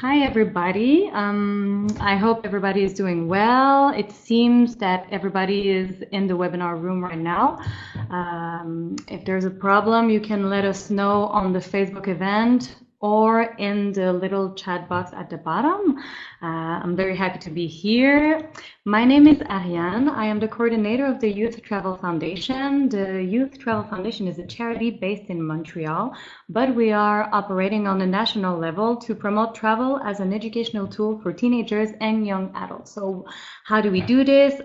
Hi, everybody. I hope everybody is doing well. It seems that everybody is in the webinar room right now. If there's a problem, you can let us know on the Facebook event or in the little chat box at the bottom. I'm very happy to be here. My name is Arianne. I am the coordinator of the Youth Travel Foundation. The Youth Travel Foundation is a charity based in Montreal, but we are operating on a national level to promote travel as an educational tool for teenagers and young adults. So how do we do this?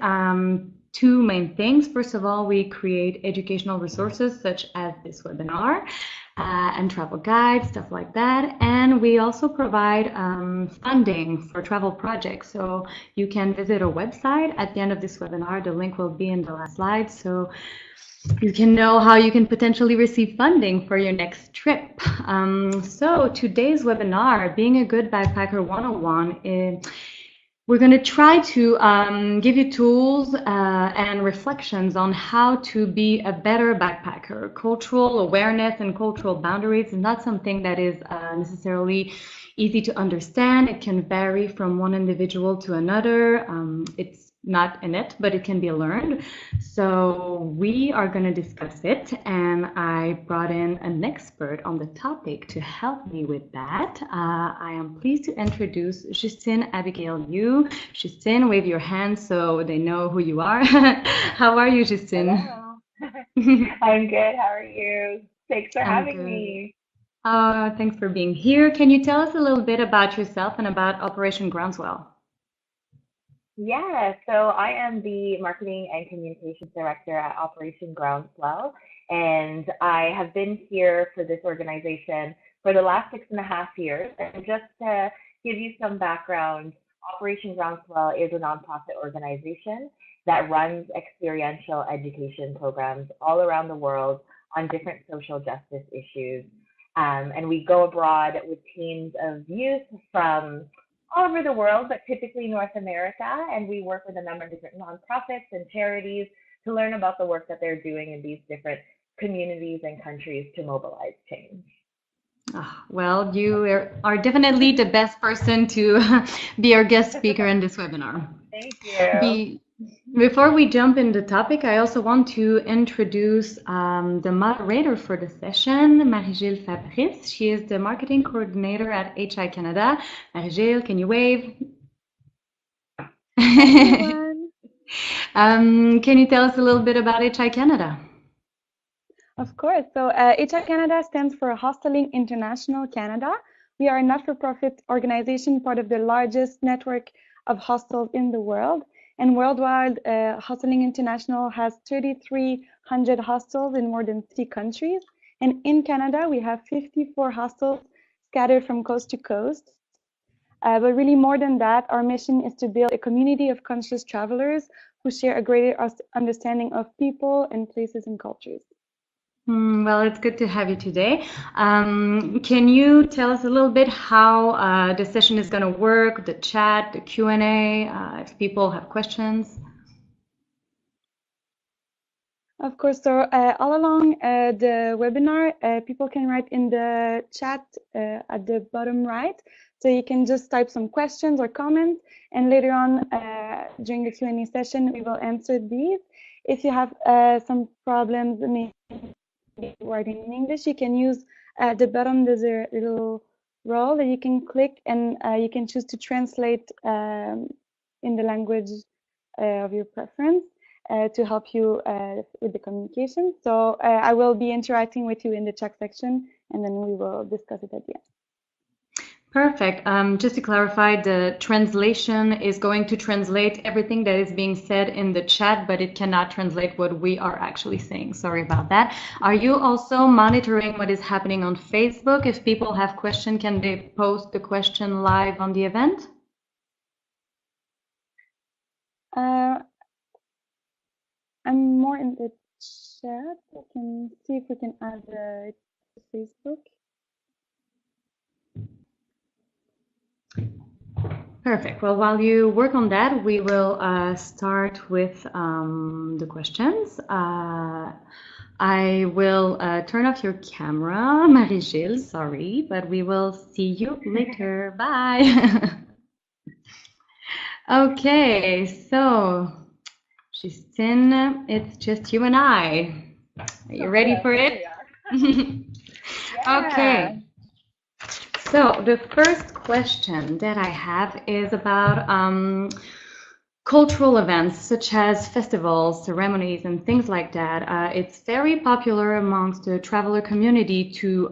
Two main things. First of all, we create educational resources such as this webinar and travel guides, stuff like that. And we also provide funding for travel projects. So you can visit our website at the end of this webinar. The link will be in the last slide. So you can know how you can potentially receive funding for your next trip. So today's webinar, Being a Good Backpacker 101, we're going to try to give you tools and reflections on how to be a better backpacker. Cultural awareness and cultural boundaries is not something that is necessarily easy to understand. It can vary from one individual to another. It's not innate, but it can be learned. So we are going to discuss it, and I brought in an expert on the topic to help me with that. I am pleased to introduce Justine Abigail Yu. Justine, wave your hand so they know who you are. How are you, Justine? Hello. I'm good. How are you? Thanks for I'm having good. me. Thanks for being here. Can you tell us a little bit about yourself and about Operation Groundswell? Yeah, so I am the Marketing and Communications Director at Operation Groundswell, and I have been here for this organization for the last 6.5 years. And just to give you some background, Operation Groundswell is a nonprofit organization that runs experiential education programs all around the world on different social justice issues. And we go abroad with teams of youth from all over the world, but typically North America. And we work with a number of different nonprofits and charities to learn about the work that they're doing in these different communities and countries to mobilize change. Well, you are definitely the best person to be our guest speaker in this webinar. Thank you. Be, Before we jump in the topic, I also want to introduce the moderator for the session, Marie-Gilles Fabrice. She is the marketing coordinator at HI Canada. Marie-Gilles, can you wave? Hi, everyone. Can you tell us a little bit about HI Canada? Of course. So HI Canada stands for Hosteling International Canada. We are a not-for-profit organization, part of the largest network of hostels in the world. And worldwide, Hosteling International has 3,300 hostels in more than 30 countries. And in Canada, we have 54 hostels scattered from coast to coast. But really more than that, our mission is to build a community of conscious travelers who share a greater understanding of people and places and cultures. Well, it's good to have you today. Can you tell us a little bit how the session is going to work, the chat, the Q&A, if people have questions? Of course. So all along the webinar, people can write in the chat at the bottom right. So you can just type some questions or comments, and later on during the Q&A session, we will answer these. If you have some problems, maybe writing in English, you can use at the bottom. There's a little roll that you can click, and you can choose to translate in the language of your preference to help you with the communication. So I will be interacting with you in the chat section, and then we will discuss it at the end. Perfect. Just to clarify, the translation is going to translate everything that is being said in the chat, but it cannot translate what we are actually saying. Sorry about that. Are you also monitoring what is happening on Facebook? If people have questions, can they post the question live on the event? I'm more in the chat. I can see if we can add it to Facebook. Perfect. Well, while you work on that, we will start with the questions. I will turn off your camera, Marie-Gilles, sorry, but we will see you later. Bye. Okay, so Justine, it's just you and I. Are you ready for it? Yeah. Okay. So the first question that I have is about cultural events such as festivals, ceremonies, and things like that. It's very popular amongst the traveler community to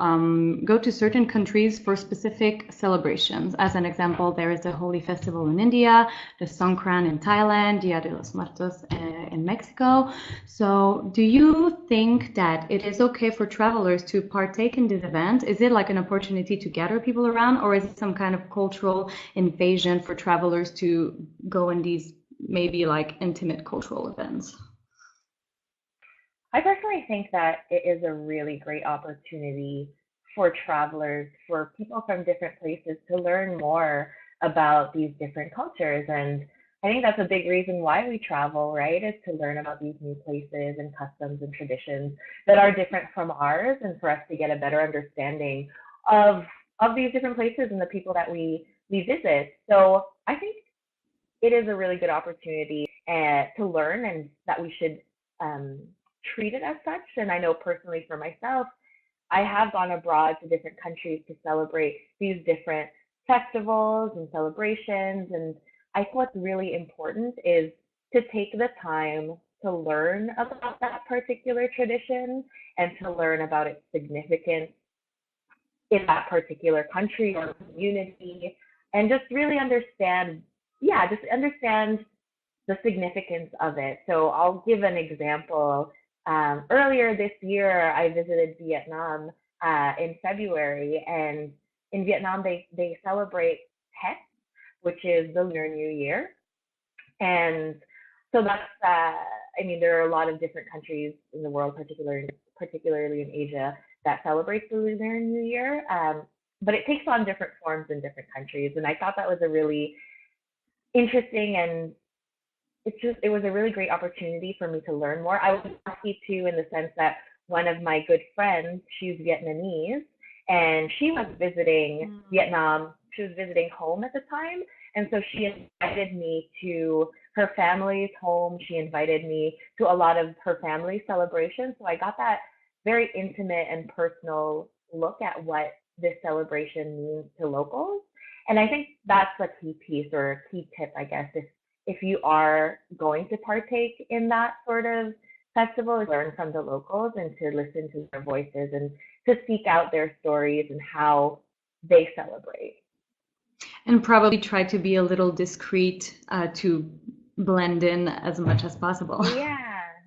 go to certain countries for specific celebrations. As an example, there is the Holy Festival in India, the Songkran in Thailand, Dia de los Muertos in Mexico. So do you think that it is okay for travelers to partake in this event? Is it like an opportunity to gather people around, or is it some kind of cultural invasion for travelers to go in these maybe like intimate cultural events? I personally think that it is a really great opportunity for travelers, for people from different places to learn more about these different cultures. And I think that's a big reason why we travel, right? Is to learn about these new places and customs and traditions that are different from ours, and for us to get a better understanding of of these different places and the people that we visit. So I think it is a really good opportunity to learn, and that we should um, treat it as such. And I know personally for myself, I have gone abroad to different countries to celebrate these different festivals and celebrations. And I think what's really important is to take the time to learn about that particular tradition and to learn about its significance in that particular country or community, and just really understand, yeah, just understand the significance of it. So I'll give an example. Earlier this year, I visited Vietnam in February, and in Vietnam, they celebrate Tet, which is the Lunar New Year. And so that's, I mean, there are a lot of different countries in the world, particularly in Asia, that celebrates the Lunar New Year. But it takes on different forms in different countries. And I thought that was a really interesting, and it was a really great opportunity for me to learn more. I was lucky too in the sense that one of my good friends, she's Vietnamese, and she was visiting Vietnam. She was visiting home at the time, and so she invited me to her family's home. She invited me to a lot of her family celebrations. So I got that very intimate and personal look at what this celebration means to locals. And I think that's a key piece, or a key tip, I guess, if you are going to partake in that sort of festival, learn from the locals and to listen to their voices and to seek out their stories and how they celebrate. And probably try to be a little discreet to blend in as much as possible.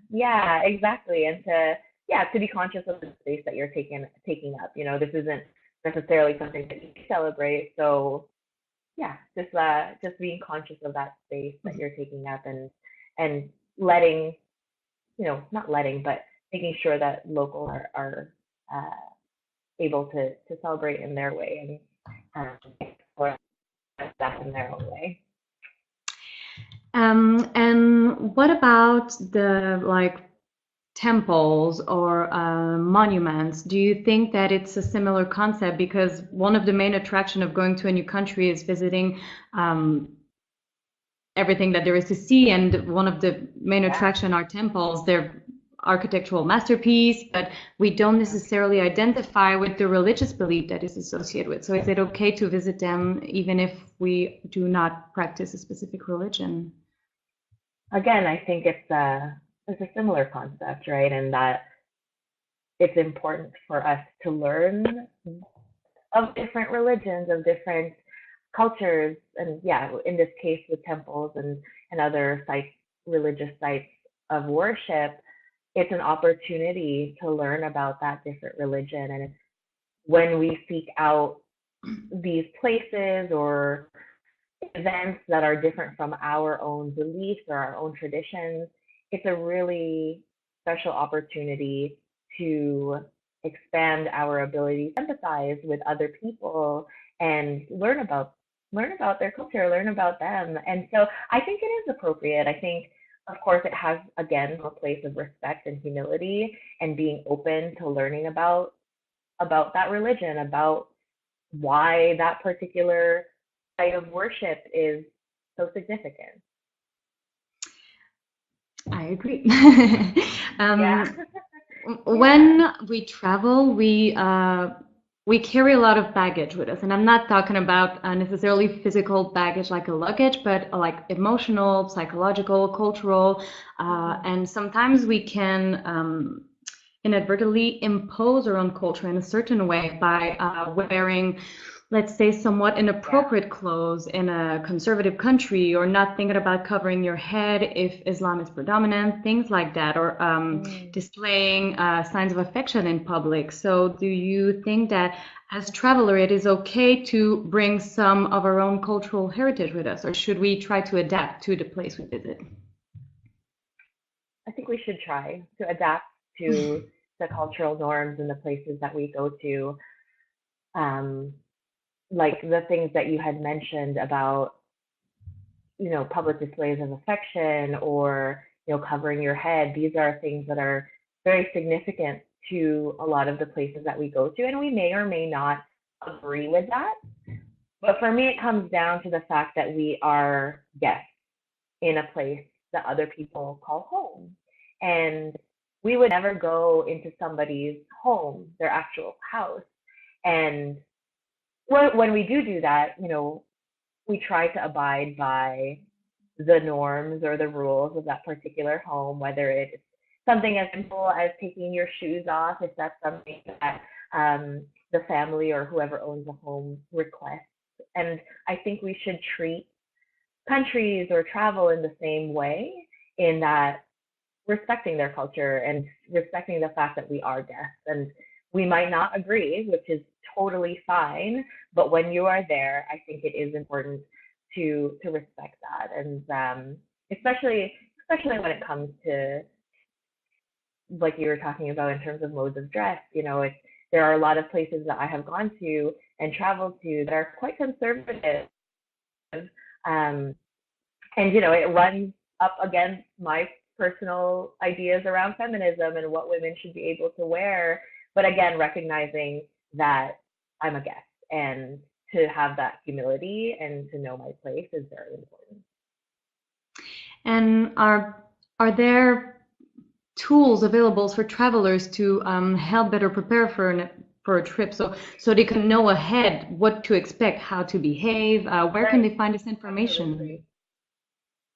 Yeah, exactly. And to be conscious of the space that you're taking up. You know, this isn't necessarily something that you celebrate. So yeah, just being conscious of that space that you're taking up, and letting, not letting, but making sure that locals are able to celebrate in their way, and explore that in their own way. And what about the like temples or monuments? Do you think that it's a similar concept? Because one of the main attraction of going to a new country is visiting everything that there is to see, and one of the main attraction are temples. They're architectural masterpiece, but we don't necessarily identify with the religious belief that is associated with. So is it okay to visit them even if we do not practice a specific religion? Again, I think it's a similar concept, right? And that it's important for us to learn of different religions, of different cultures, and yeah, in this case with temples and other sites, religious sites of worship. It's an opportunity to learn about that different religion. And when we seek out these places or events that are different from our own beliefs or our own traditions, it's a really special opportunity to expand our ability to empathize with other people and learn about their culture, learn about them. And so I think it is appropriate. I think of course, it has, again, a place of respect and humility and being open to learning about that religion, about why that particular site of worship is so significant. I agree. Yeah. When we travel, we carry a lot of baggage with us, and I'm not talking about necessarily physical baggage like a luggage, but like emotional, psychological, cultural, and sometimes we can inadvertently impose our own culture in a certain way by wearing, let's say, somewhat inappropriate clothes in a conservative country, or not thinking about covering your head if Islam is predominant, things like that, or displaying signs of affection in public. So do you think that as traveler, it is okay to bring some of our own cultural heritage with us, or should we try to adapt to the place we visit? I think we should try to adapt to the cultural norms and the places that we go to. Um, like the things that you had mentioned about, public displays of affection or, covering your head. These are things that are very significant to a lot of the places that we go to, and we may or may not agree with that. But for me, it comes down to the fact that we are guests in a place that other people call home. And we would never go into somebody's home, their actual house. And when we do that, we try to abide by the norms or the rules of that particular home, whether it's something as simple as taking your shoes off, if that's something that the family or whoever owns the home requests. And I think we should treat countries or travel in the same way, in that respecting their culture and respecting the fact that we are guests. And we might not agree, which is totally fine. But when you are there, I think it is important to respect that, and especially when it comes to, like you were talking about, in terms of modes of dress. There are a lot of places that I have gone to and traveled to that are quite conservative, um, and it runs up against my personal ideas around feminism and what women should be able to wear. But again, recognizing that I'm a guest, and to have that humility and to know my place is very important. And are there tools available for travelers to help better prepare for a trip, so they can know ahead what to expect, how to behave? Where can they find this information? Absolutely.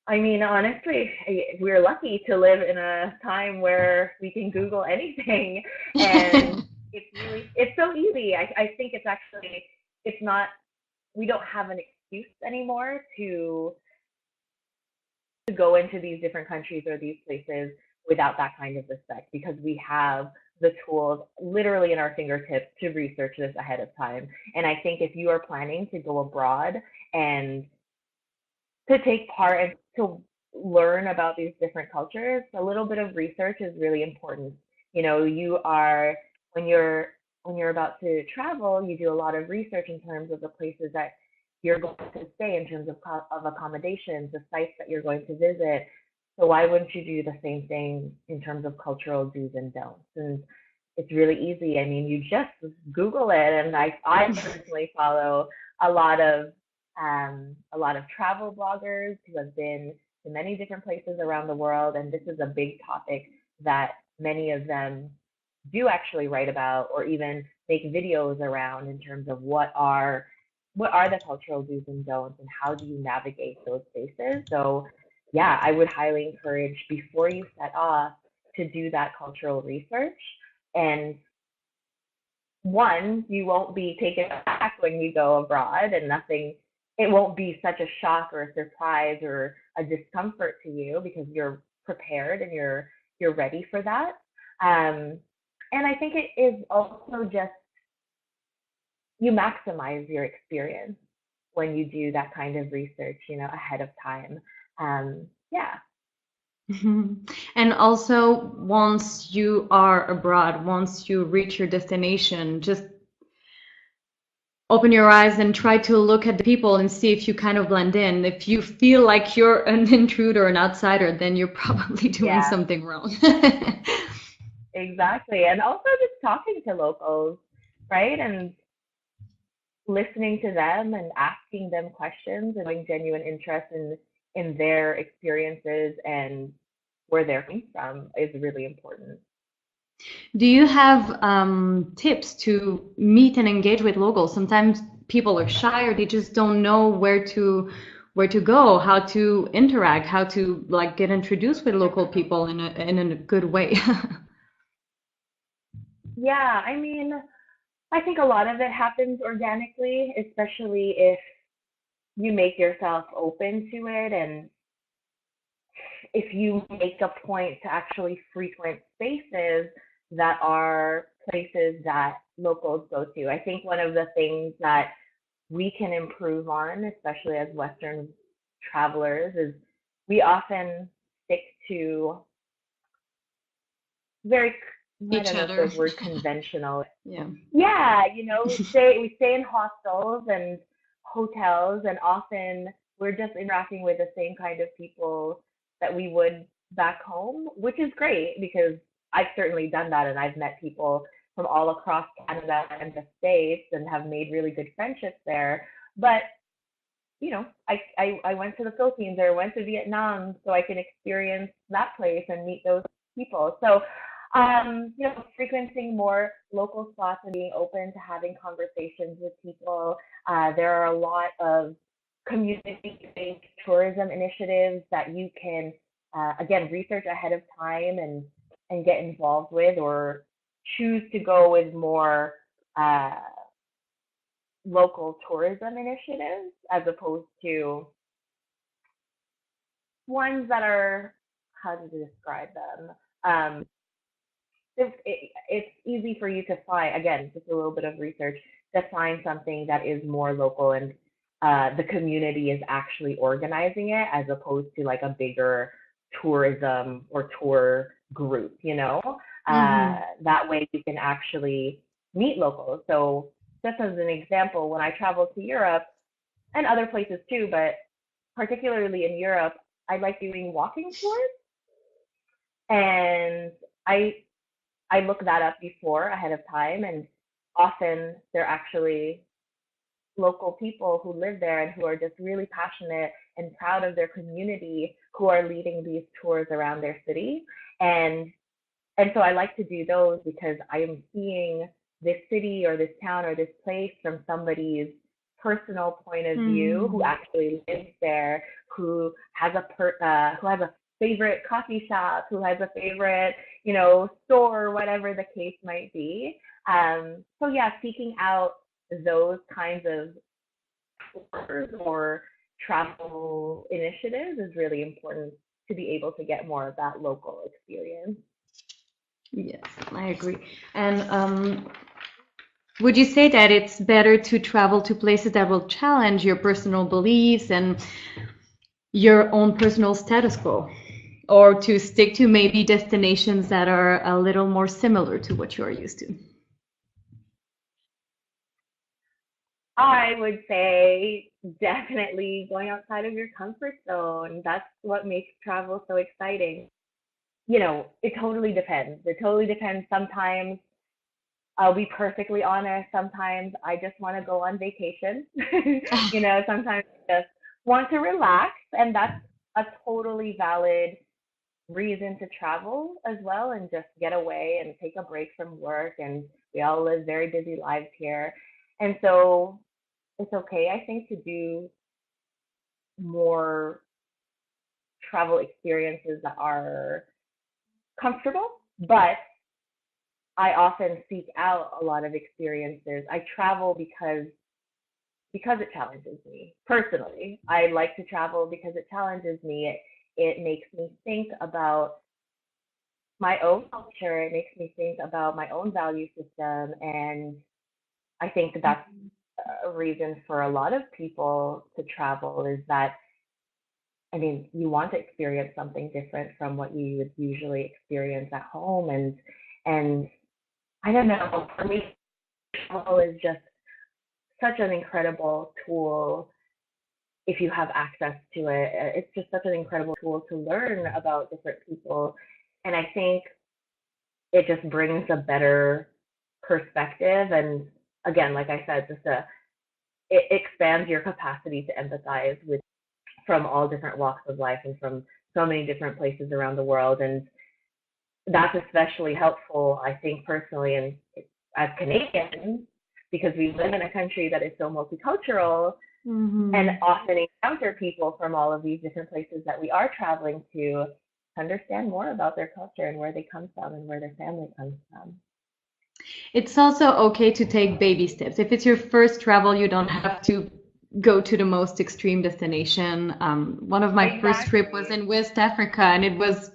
I mean, honestly, we're lucky to live in a time where we can Google anything, and it's so easy. I think it's not, we don't have an excuse anymore to go into these different countries or these places without that kind of respect, because we have the tools literally in our fingertips to research this ahead of time. And I think if you are planning to go abroad and to take part and to learn about these different cultures, a little bit of research is really important. You are, when you're about to travel, you do a lot of research in terms of the places that you're going to stay, in terms of accommodations, the sites that you're going to visit. So why wouldn't you do the same thing in terms of cultural do's and don'ts? And it's really easy. I mean, you just Google it, and I personally follow a lot of travel bloggers who have been to many different places around the world, and this is a big topic that many of them do actually write about, or even make videos around, in terms of what are the cultural do's and don'ts, and how do you navigate those spaces. So yeah, I would highly encourage, before you set off, to do that cultural research. And one, you won't be taken aback when you go abroad, and it won't be such a shock or a surprise or a discomfort to you, because you're prepared and you're ready for that. And I think it is also just, you maximize your experience when you do that kind of research, ahead of time. Yeah. And also, once you are abroad, once you reach your destination, just open your eyes and try to look at the people and see if you kind of blend in. If you feel like you're an intruder, an outsider, then you're probably doing Yeah, something wrong. exactly. And also just talking to locals, right? And listening to them and asking them questions and showing genuine interest in their experiences and where they're coming from is really important. Do you have tips to meet and engage with locals? Sometimes people are shy or they just don't know where to go, how to interact, how to like get introduced with local people in a good way. Yeah, I mean, I think a lot of it happens organically, especially if you make yourself open to it and if you make a point to actually frequent spaces that are places that locals go to. I think one of the things that we can improve on, especially as Western travelers, is we often stick to very, I Each don't know if other. the word conventional. Yeah. Yeah, we stay in hostels and hotels, and often we're just interacting with the same kind of people that we would back home, which is great because I've certainly done that, and I've met people from all across Canada and the States and have made really good friendships there. But I went to the Philippines or went to Vietnam so I can experience that place and meet those people. So, frequenting more local spots and being open to having conversations with people. There are a lot of community-based tourism initiatives that you can, again, research ahead of time and get involved with, or choose to go with more uh, local tourism initiatives as opposed to ones that are, how to describe them? Um, it's easy for you to find, again, just a little bit of research, to find something that is more local and the community is actually organizing it as opposed to like a bigger tourism or tour group. Hmm. That way you can actually meet locals. So, just as an example, when I travel to Europe and other places too, but particularly in Europe, I like doing walking tours, and I I look that up before ahead of time, and often they're actually local people who live there and who are just really passionate and proud of their community who are leading these tours around their city. And and so I like to do those because I am seeing this city or this town or this place from somebody's personal point of view, who Hmm. actually lives there, who has a favorite coffee shop, who has a favorite store, whatever the case might be. So yeah, seeking out those kinds of tours or travel initiatives is really important to be able to get more of that local experience. Yes, I agree. And would you say that it's better to travel to places that will challenge your personal beliefs and your own personal status quo, or to stick to maybe destinations that are a little more similar to what you're used to? I would say definitely going outside of your comfort zone. That's what makes travel so exciting. It totally depends. It totally depends. Sometimes I'll be perfectly honest. Sometimes I just want to go on vacation. Sometimes I just want to relax, and that's a totally valid reason to travel as well and just get away and take a break from work. And we all live very busy lives here. And so it's okay, I think, to do more travel experiences that are comfortable, but I often seek out a lot of experiences. I travel because it challenges me personally. I like to travel because it challenges me. It makes me think about my own culture. It makes me think about my own value system, and I think that's a reason for a lot of people to travel is that, I mean, you want to experience something different from what you would usually experience at home, and I don't know. For me, travel is just such an incredible tool if you have access to it. It's just such an incredible tool to learn about different people. And I think it just brings a better perspective. And again, like I said, it expands your capacity to empathize with from all different walks of life and from so many different places around the world. And that's especially helpful, I think, personally, and as Canadians, because we live in a country that is so multicultural and often encounter people from all of these different places that we are traveling to understand more about their culture and where they come from and where their family comes from. It's also okay to take baby steps. If it's your first travel, you don't have to go to the most extreme destination. One of my first trip was in West Africa, and it was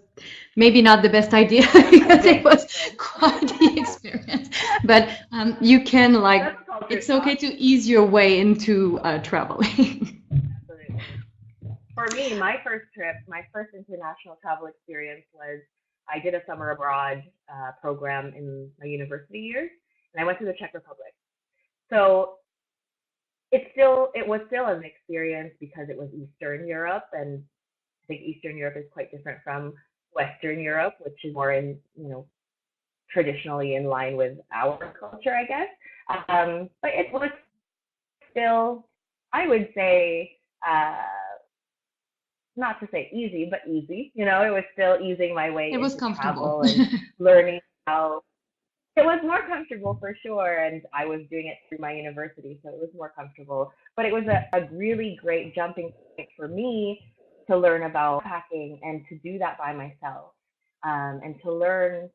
maybe not the best idea because it was quite the experience. But you can it's okay to ease your way into traveling. Absolutely. For me, my first international travel experience was I did a summer abroad program in my university years, and I went to the Czech Republic. So it was still an experience because it was Eastern Europe, and I think Eastern Europe is quite different from Western Europe, which is more in traditionally in line with our culture, I guess. But it was still, I would say, not to say easy, but easy. It was still easing my way into travel and learning how. It was more comfortable for sure, and I was doing it through my university, so it was more comfortable. But it was a really great jumping point for me to learn about packing and to do that by myself, and to learn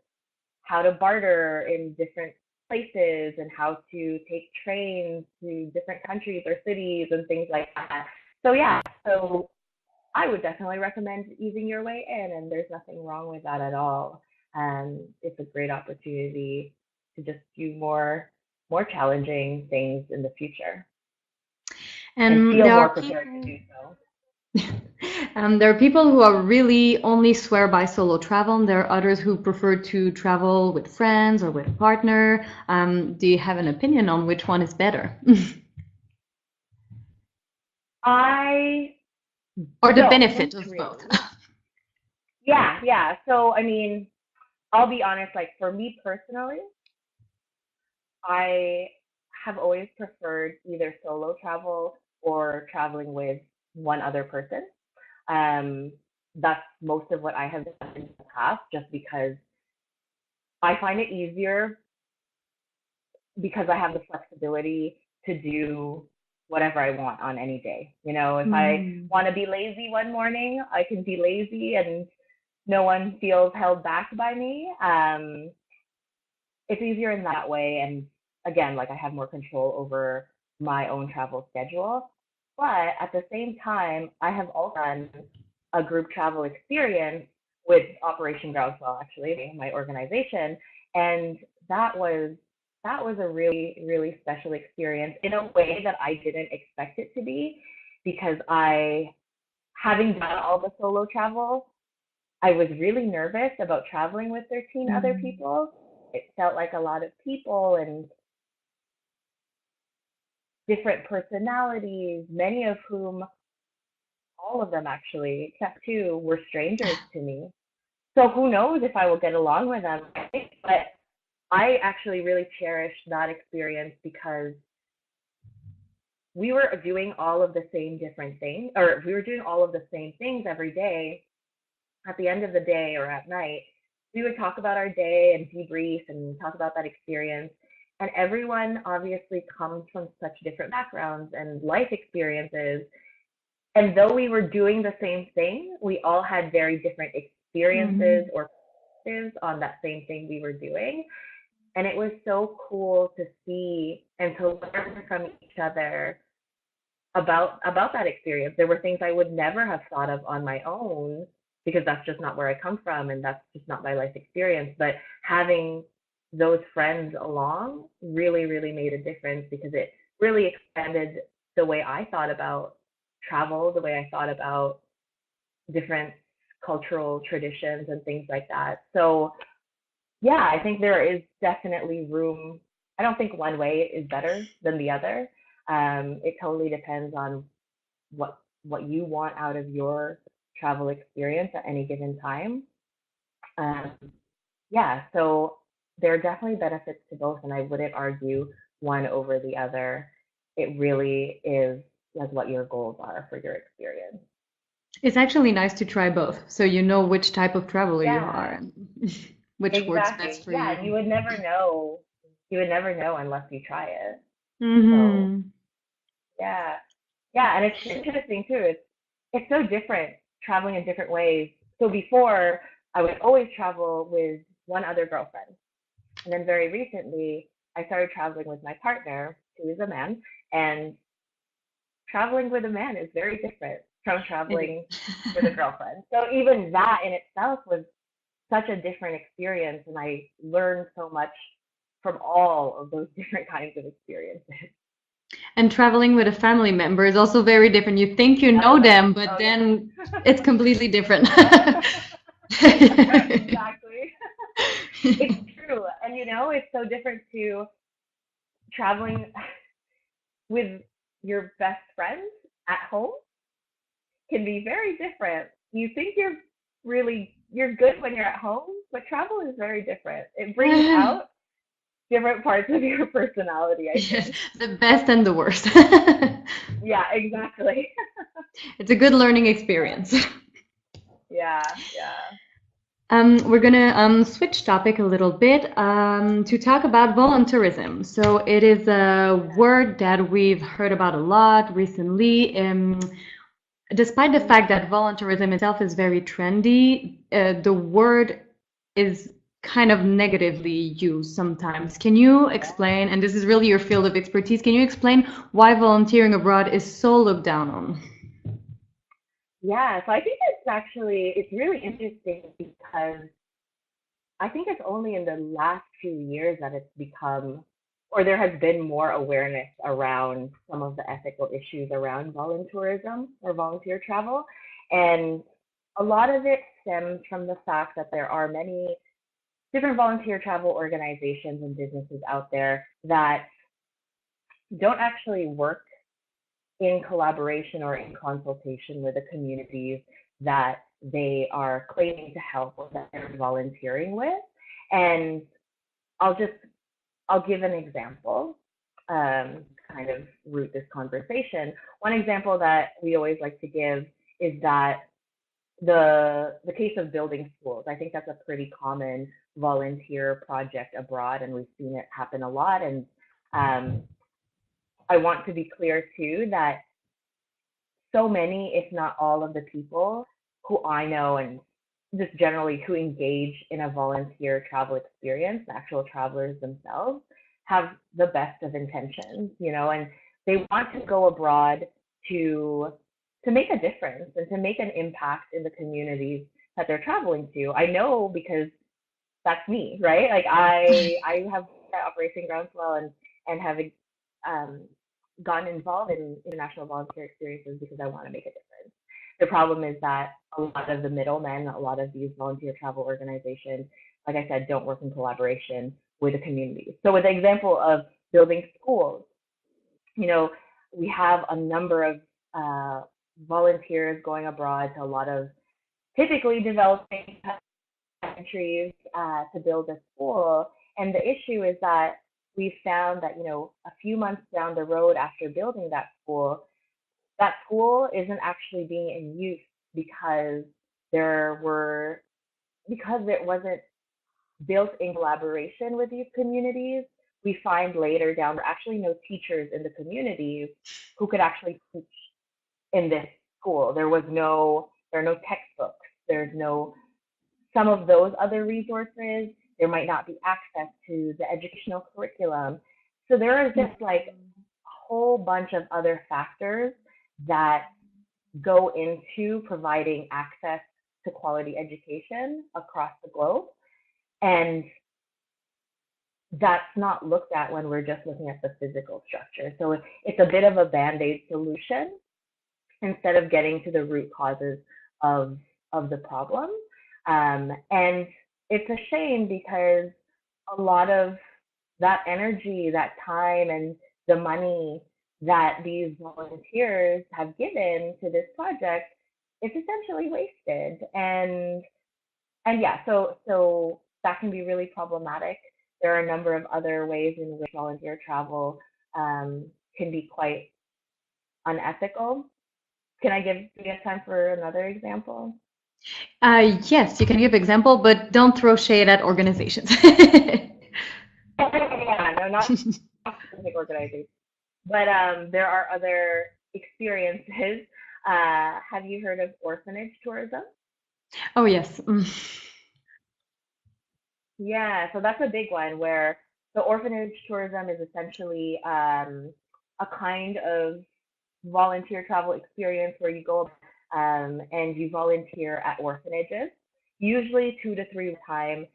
how to barter in different places and how to take trains to different countries or cities and things like that. So yeah, so I would definitely recommend easing your way in, and there's nothing wrong with that at all. It's a great opportunity to just do more challenging things in the future and feel more prepared to do so. There are people who are really only swear by solo travel, and there are others who prefer to travel with friends or with a partner. Do you have an opinion on which one is better? Or the benefit of both. Yeah. So, I mean, I'll be honest, like for me personally, I have always preferred either solo travel or traveling with one other person. That's most of what I have done in the past, just because I find it easier because I have the flexibility to do whatever I want on any day. If I want to be lazy one morning, I can be lazy and no one feels held back by me. It's easier in that way. And again, like I have more control over my own travel schedule. But at the same time, I have also done a group travel experience with Operation Groundswell, actually, my organization. And that was a really, really special experience in a way that I didn't expect it to be, because having done all the solo travel, I was really nervous about traveling with 13 other people. It felt like a lot of people and different personalities, many of whom, all of them actually, except two, were strangers to me. So who knows if I will get along with them, right? But I actually really cherished that experience because we were doing all of the same different things, or we were doing all of the same things every day. At the end of the day or at night, we would talk about our day and debrief and talk about that experience. And everyone obviously comes from such different backgrounds and life experiences. And though we were doing the same thing, we all had very different experiences or perspectives on that same thing we were doing. And it was so cool to see and to learn from each other about that experience. There were things I would never have thought of on my own because that's just not where I come from and that's just not my life experience. But having those friends along really, really made a difference because it really expanded the way I thought about travel, the way I thought about different cultural traditions and things like that. So yeah, I think there is definitely room. I don't think one way is better than the other. It totally depends on what you want out of your travel experience at any given time. Um, yeah, so there are definitely benefits to both, and I wouldn't argue one over the other. It really is like what your goals are for your experience. It's actually nice to try both, so you know which type of traveler you are Yeah, and which works best exactly. for Yeah, you. and you would never know. You would never know unless you try it. So Hmm. yeah, yeah, and it's interesting too. It's so different traveling in different ways. So before, I would always travel with one other girlfriend. And then very recently, I started traveling with my partner, who is a man, and traveling with a man is very different from It traveling with a is. girlfriend. So even that in itself was such a different experience, and I learned so much from all of those different kinds of experiences. And traveling with a family member is also very different. You think you know Oh, them, but oh then yeah. it's completely different. Exactly. It's true. And it's so different to traveling with your best friends at home can be very different. You think you're good when you're at home, but travel is very different. It brings out different parts of your personality, I Yes, think. the best and the worst. Yeah, exactly. It's a good learning experience. Yeah, yeah. We're gonna switch topic a little bit to talk about volunteerism. So it is a word that we've heard about a lot recently. Despite the fact that volunteerism itself is very trendy, the word is kind of negatively used sometimes. Can you explain, and this is really your field of expertise, can you explain why volunteering abroad is so looked down on? Yeah, so I think it's really interesting because I think it's only in the last few years that it's become, or there has been more awareness around some of the ethical issues around volunteerism or volunteer travel. And a lot of it stems from the fact that there are many different volunteer travel organizations and businesses out there that don't actually work in collaboration or in consultation with the communities that they are claiming to help or that they're volunteering with. And I'll just I'll give an example, kind of root this conversation. One example that we always like to give is that the case of building schools. I think that's a pretty common volunteer project abroad, and we've seen it happen a lot. And um, I want to be clear too that so many, if not all, of the people who I know and just generally who engage in a volunteer travel experience, the actual travelers themselves, have the best of intentions, and they want to go abroad to to make a difference and to make an impact in the communities that they're traveling to. I know because that's me, right? Like I have Operation Groundswell and have um, gotten involved in international volunteer experiences because I want to make a difference. The problem is that a lot of the middlemen, a lot of these volunteer travel organizations, like I said, don't work in collaboration with the communities. So with the example of building schools, you know, we have a number of uh, volunteers going abroad to a lot of typically developing countries to build a school. And the issue is that we found that, a few months down the road after building that school isn't actually being in use because there were, because it wasn't built in collaboration with these communities. We find later down there are actually no teachers in the communities who could actually teach in this school. There are no textbooks. There's no some of those other resources. There might not be access to the educational curriculum. So there is just like a whole bunch of other factors that go into providing access to quality education across the globe. And that's not looked at when we're just looking at the physical structure. So it's a bit of a band-aid solution instead of getting to the root causes of the problem. And it's a shame because a lot of that energy, that time, and the money that these volunteers have given to this project is essentially wasted. And yeah, so that can be really problematic. There are a number of other ways in which volunteer travel can be quite unethical. Can I give you time for another example? Yes, you can give example, but don't throw shade at organizations. Yeah, no, not specific organizations, but there are other experiences. Have you heard of orphanage tourism? Oh, yes. Yeah, so that's a big one where the orphanage tourism is essentially a kind of volunteer travel experience where you go and you volunteer at orphanages, usually 2 to 3 times,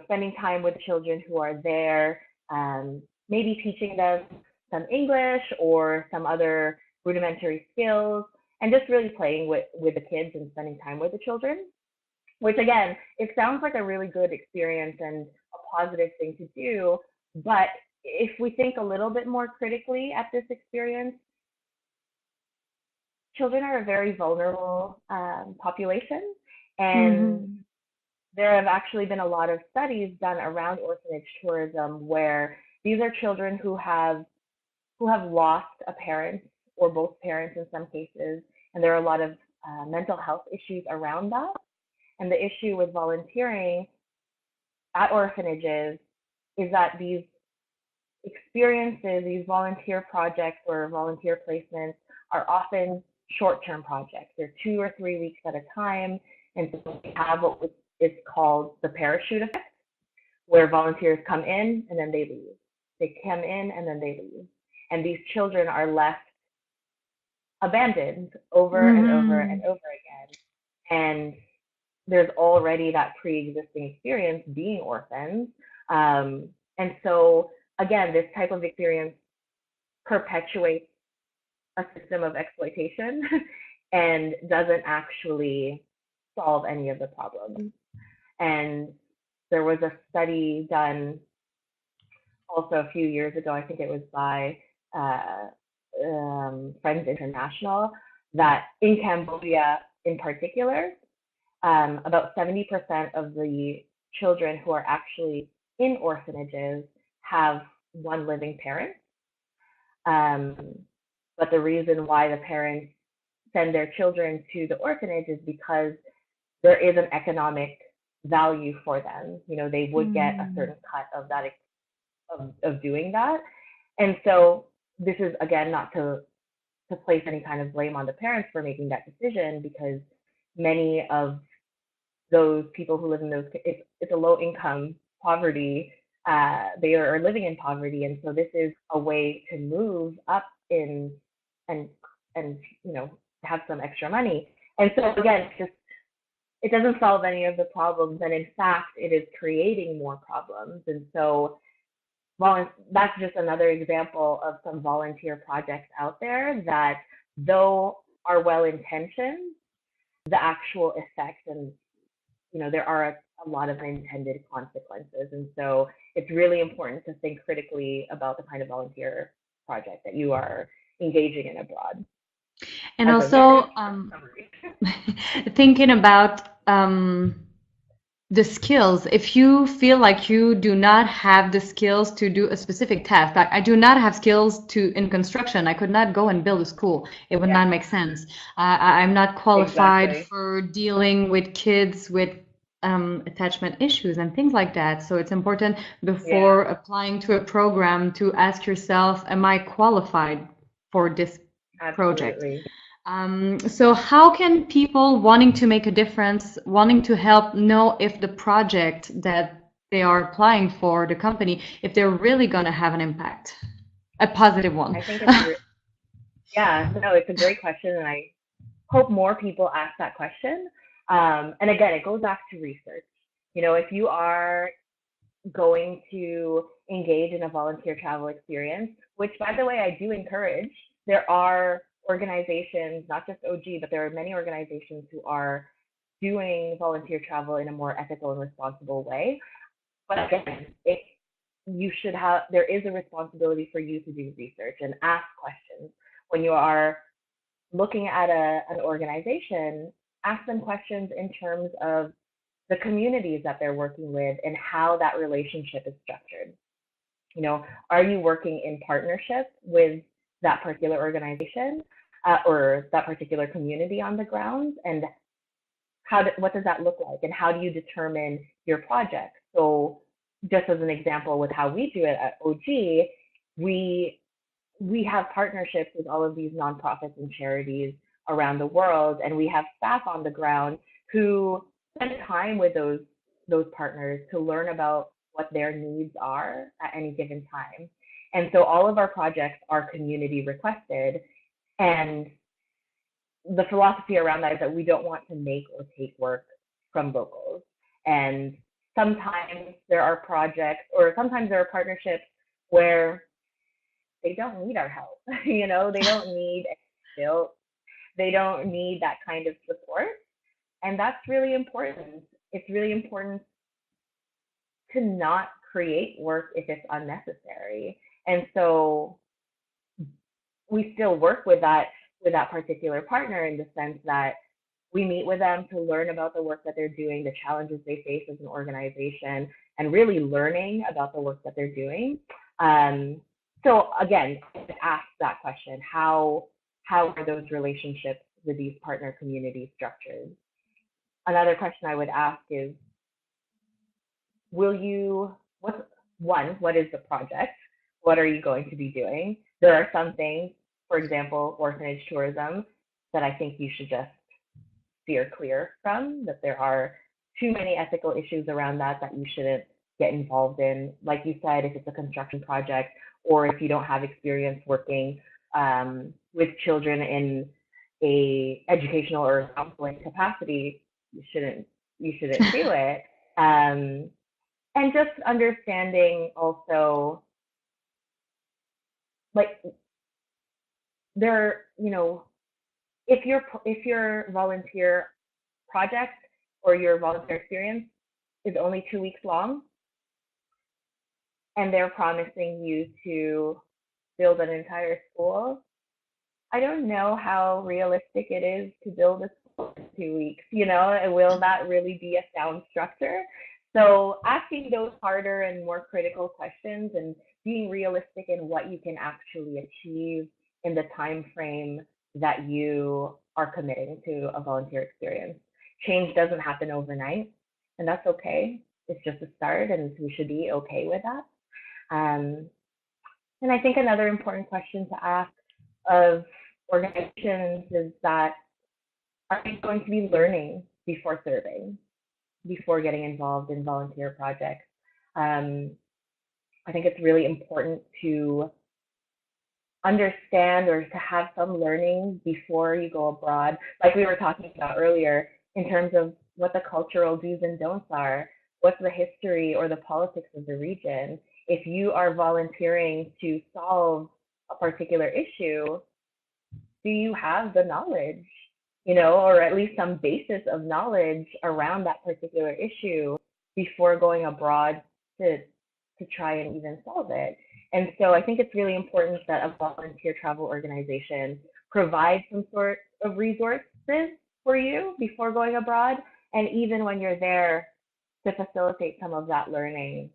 spending time with children who are there, maybe teaching them some English or some other rudimentary skills, and just really playing with the kids and spending time with the children, which again, it sounds like a really good experience and a positive thing to do. But if we think a little bit more critically at this experience, children are a very vulnerable population. And Mhm. there have actually been a lot of studies done around orphanage tourism where these are children who have lost a parent or both parents in some cases, and there are a lot of mental health issues around that. And the issue with volunteering at orphanages is that these experiences, these volunteer projects or volunteer placements are often short-term projects. They're 2 or 3 weeks at a time. And so we have what is called the parachute effect, where volunteers come in and then they leave. They come in and then they leave. And these children are left abandoned over and over and Mhm. over again. And there's already that pre-existing experience being orphans. And so, again, this type of experience perpetuates a system of exploitation and doesn't actually solve any of the problems. And there was a study done also a few years ago, I think it was by uh, Friends International, that in Cambodia in particular, about 70% of the children who are actually in orphanages have one living parent. Um, but the reason why the parents send their children to the orphanage is because there is an economic value for them. They would get a Mhm. certain cut of that of doing that. And so this is again not to place any kind of blame on the parents for making that decision, because many of those people who live in those, it's a low income poverty. They are living in poverty, and so this is a way to move up in and and have some extra money. And so again, it doesn't solve any of the problems, and in fact, it is creating more problems. And so, that's just another example of some volunteer projects out there that, though are well intentioned, the actual effect and there are a lot of unintended consequences. And so it's really important to think critically about the kind of volunteer project that you are engaging in abroad. And As a very also, short summary. thinking about the skills. If you feel like you do not have the skills to do a specific task, like I do not have skills to in construction, I could not go and build a school. It would Yeah, not make sense. I'm not qualified exactly. for dealing with kids with attachment issues and things like that. So it's important Yeah, before applying to a program to ask yourself, am I qualified for this project? absolutely. So how can people wanting to make a difference, wanting to help, know if the project that they are applying for, the company, if they're really going to have an impact, a positive one? I think yeah, no, it's a great question, and I hope more people ask that question. And again, it goes back to research. If you are going to engage in a volunteer travel experience, which, by the way, I do encourage. There are organizations, not just OG, but there are many organizations who are doing volunteer travel in a more ethical and responsible way. But again, there is a responsibility for you to do research and ask questions. When you are looking at an organization, ask them questions in terms of the communities that they're working with and how that relationship is structured. You know, are you working in partnership with that particular organization or that particular community on the ground? And what does that look like? And how do you determine your project? So just as an example with how we do it at OG, we have partnerships with all of these nonprofits and charities around the world, and we have staff on the ground who spend time with those partners to learn about what their needs are at any given time. And so all of our projects are community requested, and the philosophy around that is that we don't want to make or take work from locals. And sometimes there are projects, or sometimes there are partnerships where they don't need our help. You know, they don't need built, they don't need that kind of support. And that's really important. It's really important to not create work if it's unnecessary. And so we still work with that particular partner in the sense that we meet with them to learn about the work that they're doing, the challenges they face as an organization, and really learning about the work that they're doing. So again, ask that question: how are those relationships with these partner communities structured? Another question I would ask is, what is the project? What are you going to be doing? There are some things, for example, orphanage tourism, that I think you should just steer clear from, that there are too many ethical issues around that you shouldn't get involved in. Like you said, if it's a construction project, or if you don't have experience working with children in a educational or counseling capacity, you shouldn't do it. And just understanding also, like, if your volunteer project or your volunteer experience is only 2 weeks long, and they're promising you to build an entire school, I don't know how realistic it is to build a school in 2 weeks, and will that really be a sound structure? So asking those harder and more critical questions and being realistic in what you can actually achieve in the time frame that you are committing to a volunteer experience. Change doesn't happen overnight, and that's okay. It's just a start, and we should be okay with that. And I think another important question to ask of organizations is that, are you going to be learning before serving, before getting involved in volunteer projects? I think it's really important to understand or to have some learning before you go abroad, like we were talking about earlier, in terms of what the cultural do's and don'ts are, what's the history or the politics of the region. If you are volunteering to solve a particular issue, do you have the knowledge, or at least some basis of knowledge around that particular issue before going abroad to try and even solve it? And so I think it's really important that a volunteer travel organization provides some sort of resources for you before going abroad, and even when you're there, to facilitate some of that learning,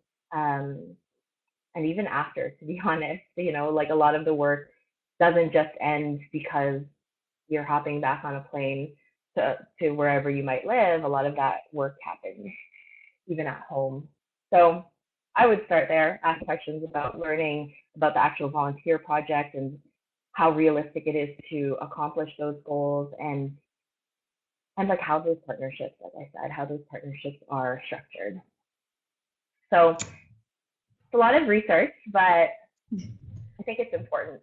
and even after, to be honest. Like, a lot of the work doesn't just end because you're hopping back on a plane to wherever you might live. A lot of that work happens even at home. So I would start there, ask questions about learning about the actual volunteer project and how realistic it is to accomplish those goals, and like how those partnerships, like I said, how those partnerships are structured. So it's a lot of research, but I think it's important.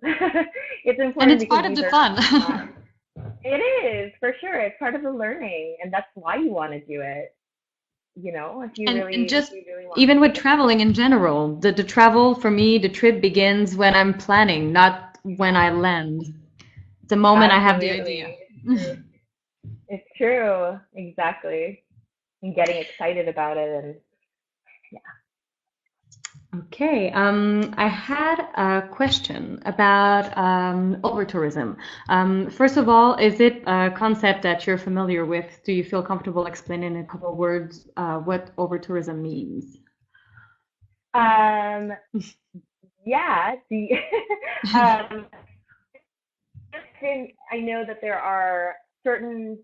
It's important, and it's part of the fun. It is, for sure. It's part of the learning, and that's why you want to do it. If you really want even with traveling in general, the travel for me, the trip begins when I'm planning, not when I land. The moment Absolutely. I have the idea. It's true, exactly. And getting excited about it, and yeah. Okay, I had a question about overtourism. First of all, is it a concept that you're familiar with? Do you feel comfortable explaining in a couple of words what overtourism means? Um, yeah, um, I know that there are certain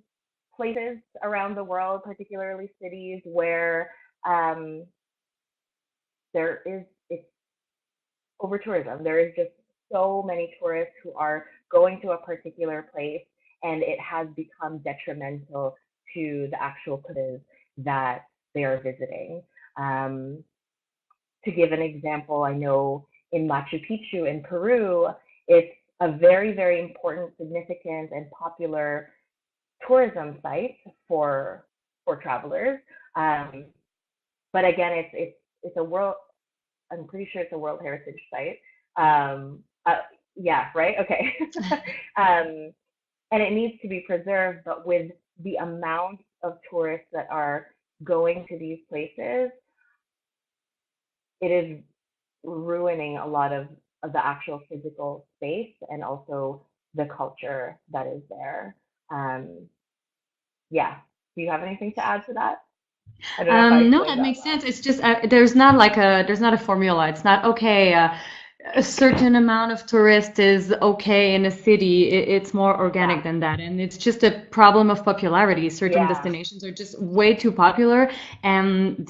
places around the world, particularly cities, where um, it's over tourism. There is just so many tourists who are going to a particular place, and it has become detrimental to the actual places that they are visiting. Um, to give an example, I know in Machu Picchu in Peru, it's a very, very important, significant, and popular tourism site for travelers. Um, but again, it's a world. I'm pretty sure it's a World Heritage Site. Um, uh, yeah, right. Okay. um, and it needs to be preserved, but with the amount of tourists that are going to these places, it is ruining a lot of the actual physical space and also the culture that is there. Um, yeah. Do you have anything to add to that? I don't know if I No, explained that that makes well. sense. It's just there's not a formula. It's not okay. A certain amount of tourists is okay in a city. It's more Yeah. organic than that, and it's just a problem of popularity. Certain Yeah. destinations are just way too popular, and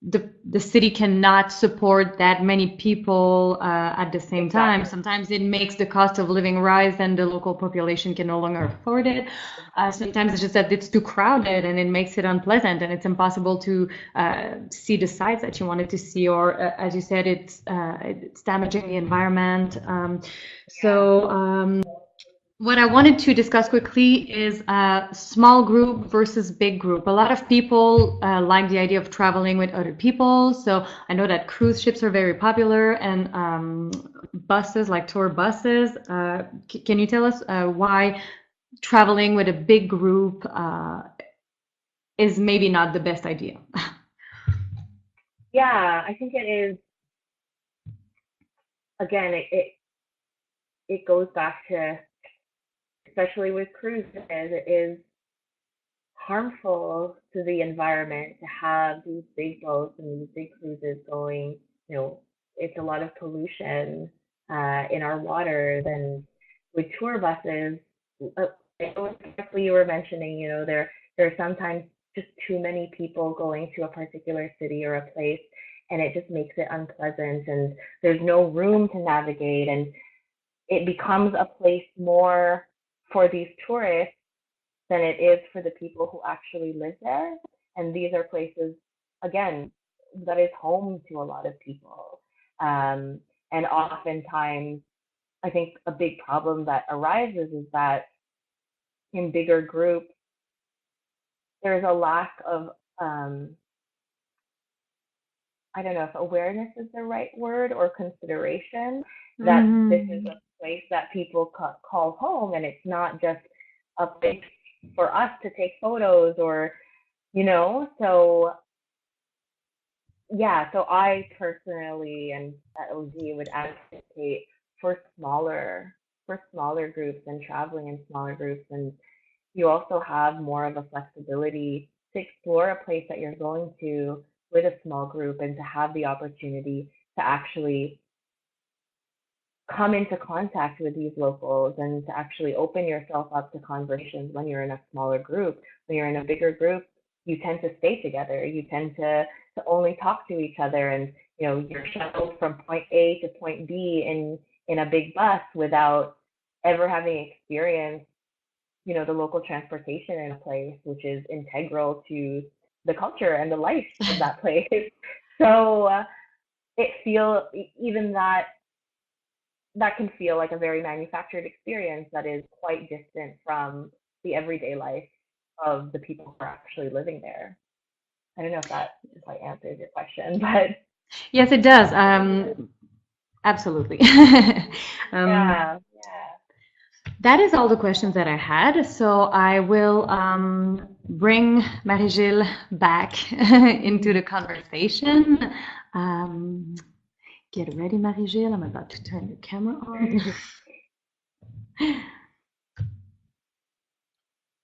the city cannot support that many people at the same time. Exactly. Sometimes it makes the cost of living rise and the local population can no longer afford it. Sometimes it's just that it's too crowded and it makes it unpleasant and it's impossible to see the sights that you wanted to see, or as you said, it's damaging the environment. Yeah. What I wanted to discuss quickly is small group versus big group. A lot of people like the idea of traveling with other people. So I know that cruise ships are very popular and buses, like tour buses. Can you tell us why traveling with a big group is maybe not the best idea? Yeah, I think it is. Again, it goes back to, especially with cruises, it is harmful to the environment to have these big boats and these big cruises going. You know, it's a lot of pollution in our waters, and with tour buses, uh, exactly you were mentioning. You know, there are sometimes just too many people going to a particular city or a place, and it just makes it unpleasant, and there's no room to navigate, and it becomes a place more for these tourists than it is for the people who actually live there. And these are places, again, that is home to a lot of people. Um, and oftentimes, I think a big problem that arises is that in bigger groups, there's a lack of, um, I don't know if awareness is the right word, or consideration that this is Mhm. a place that people call home, and it's not just a place for us to take photos, or so yeah, so I personally and at OG would advocate for smaller groups and traveling in smaller groups, and you also have more of a flexibility to explore a place that you're going to with a small group, and to have the opportunity to actually come into contact with these locals, and to actually open yourself up to conversations when you're in a smaller group. When you're in a bigger group, you tend to stay together. You tend to only talk to each other, and you're shuttled from point A to point B in a big bus without ever having experienced, the local transportation in a place, which is integral to the culture and the life of that place. So it feel even that can feel like a very manufactured experience that is quite distant from the everyday life of the people who are actually living there. I don't know if that quite answers your question, but Yes, it does. Absolutely. Um, yeah, yeah. That is all the questions that I had. So I will bring Marie-Gilles back into the conversation. Um, get ready, Marie-Gilles. I'm about to turn the camera on.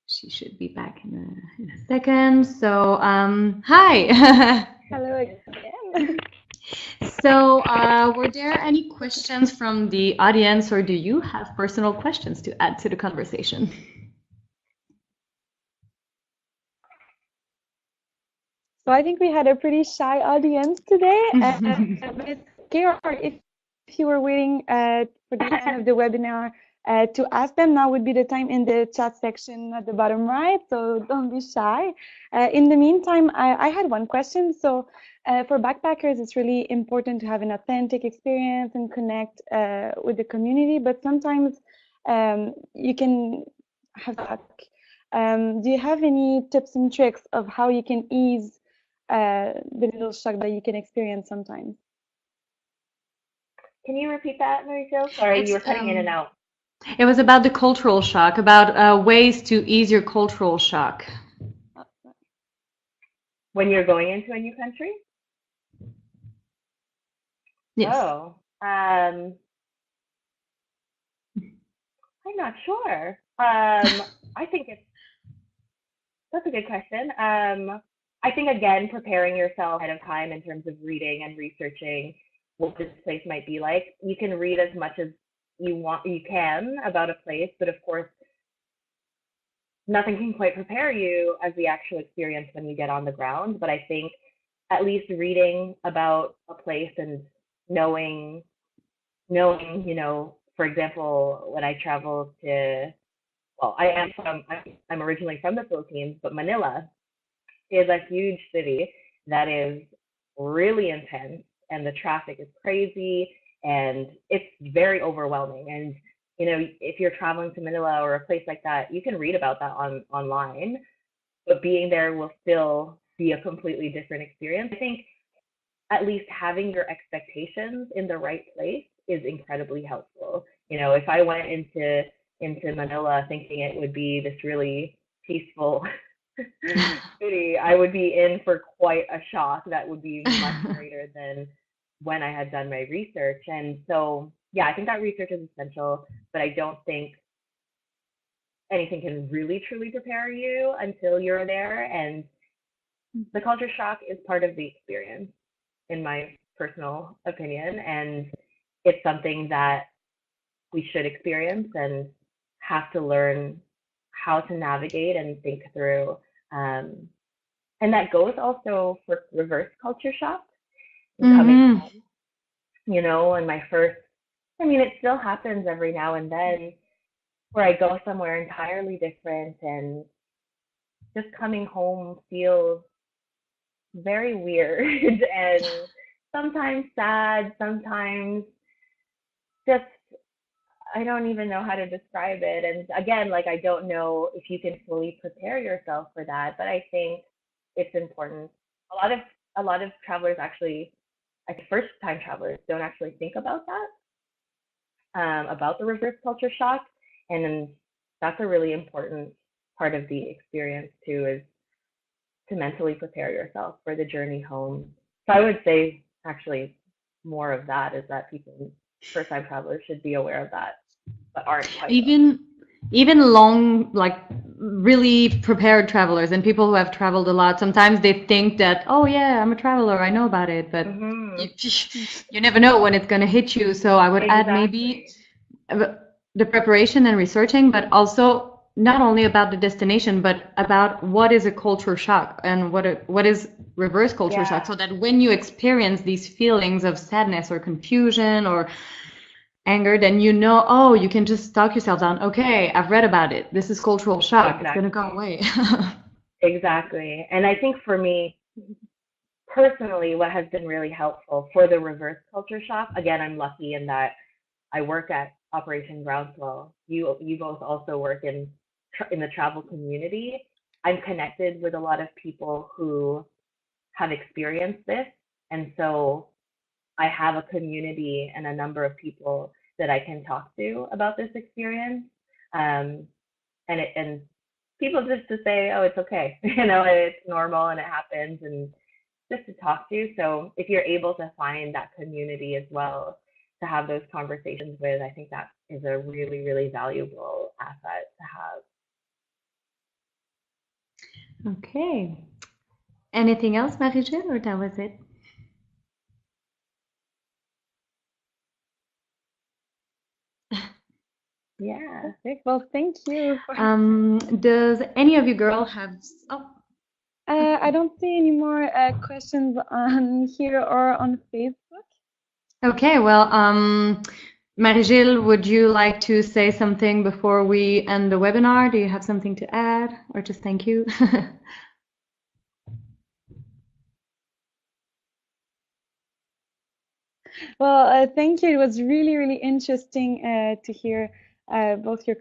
She should be back in a second. So, hi. Hello again. So, were there any questions from the audience, or do you have personal questions to add to the conversation? So I think we had a pretty shy audience today. But it's okay, or if you were waiting for the end of the webinar to ask them, now would be the time in the chat section at the bottom right. So don't be shy. In the meantime, I had one question. So for backpackers, it's really important to have an authentic experience and connect with the community. But sometimes you can have that. Do you have any tips and tricks of how you can ease the little shock that you can experience sometimes? Can you repeat that, Marie-Jo? Sorry, you It's were cutting in and out. It was about the cultural shock, about ways to ease your cultural shock. When you're going into a new country? Yes. Oh, I'm not sure. I think that's a good question. I think again, preparing yourself ahead of time in terms of reading and researching what this place might be like. You can read as much as you can about a place, but of course, nothing can quite prepare you as the actual experience when you get on the ground. But I think at least reading about a place and knowing, for example, when I traveled to, well, I'm originally from the Philippines, but Manila is a huge city that is really intense and the traffic is crazy and it's very overwhelming. And if you're traveling to Manila or a place like that, you can read about that online, but being there will still be a completely different experience. I think at least having your expectations in the right place is incredibly helpful. If I went into Manila thinking it would be this really peaceful city, I would be in for quite a shock that would be much greater than when I had done my research. And so, yeah, I think that research is essential, but I don't think anything can really truly prepare you until you're there. And the culture shock is part of the experience, in my personal opinion. And it's something that we should experience and have to learn how to navigate and think through. And that goes also for reverse culture shock and coming home, and it still happens every now and then where I go somewhere entirely different and just coming home feels very weird and sometimes sad, sometimes just I don't even know how to describe it. And again, like I don't know if you can fully prepare yourself for that, but I think it's important. A lot of travelers actually, like first time travelers, don't actually think about that, about the reverse culture shock. And then that's a really important part of the experience too, is to mentally prepare yourself for the journey home. So I would say actually more of that is that people, first time travelers, should be aware of that, but aren't quite. Even long, like really prepared travelers and people who have traveled a lot, sometimes they think that, oh yeah, I'm a traveler, I know about it, but you never know when it's going to hit you. So I would add maybe the preparation and researching, but also not only about the destination, but about what is a culture shock and what is reverse culture shock, so that when you experience these feelings of sadness or confusion or anger, then oh, you can just talk yourself down. Okay, I've read about it. This is cultural shock. It's going to go away. Exactly. And I think for me, personally, what has been really helpful for the reverse culture shock, again, I'm lucky in that I work at Operation Groundswell. You both also work in the travel community. I'm connected with a lot of people who have experienced this, and so I have a community and a number of people that I can talk to about this experience. And people just to say, oh, it's okay, it's normal and it happens, and just to talk to. So if you're able to find that community as well to have those conversations with, I think that is a really, really valuable asset to have. Okay. Anything else, Marie-Gilles, or that was it? Yeah. Okay, well, thank you. Does any of you girls have? Oh, I don't see any more questions on here or on Facebook. okay. Well, Marie-Gilles, would you like to say something before we end the webinar? Do you have something to add, or just thank you? Well, thank you. It was really, really interesting to hear both your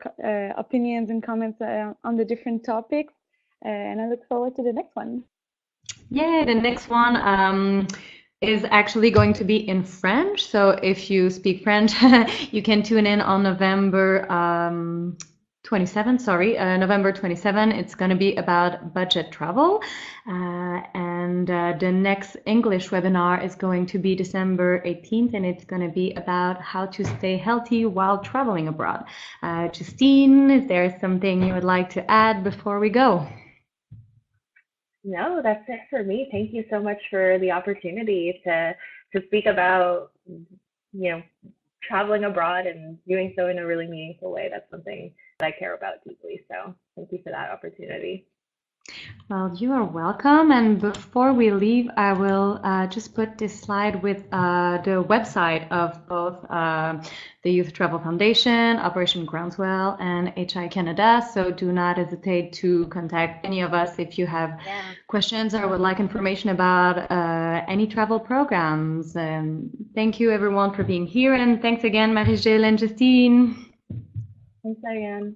opinions and comments on the different topics. And I look forward to the next one. Yeah, the next one is actually going to be in French. So if you speak French, you can tune in on November 27. November 27. It's going to be about budget travel. And the next English webinar is going to be December 18th, and it's going to be about how to stay healthy while traveling abroad. Justine, is there something you would like to add before we go? No, that's it for me. Thank you so much for the opportunity to speak about, traveling abroad and doing so in a really meaningful way. That's something that I care about deeply. So thank you for that opportunity. Well, you are welcome. And before we leave, I will just put this slide with the website of both the Youth Travel Foundation, Operation Groundswell, and HI Canada. So do not hesitate to contact any of us if you have questions or would like information about any travel programs. Thank you, everyone, for being here. And thanks again, Marie-Gilles and Justine. Thanks, Arianne.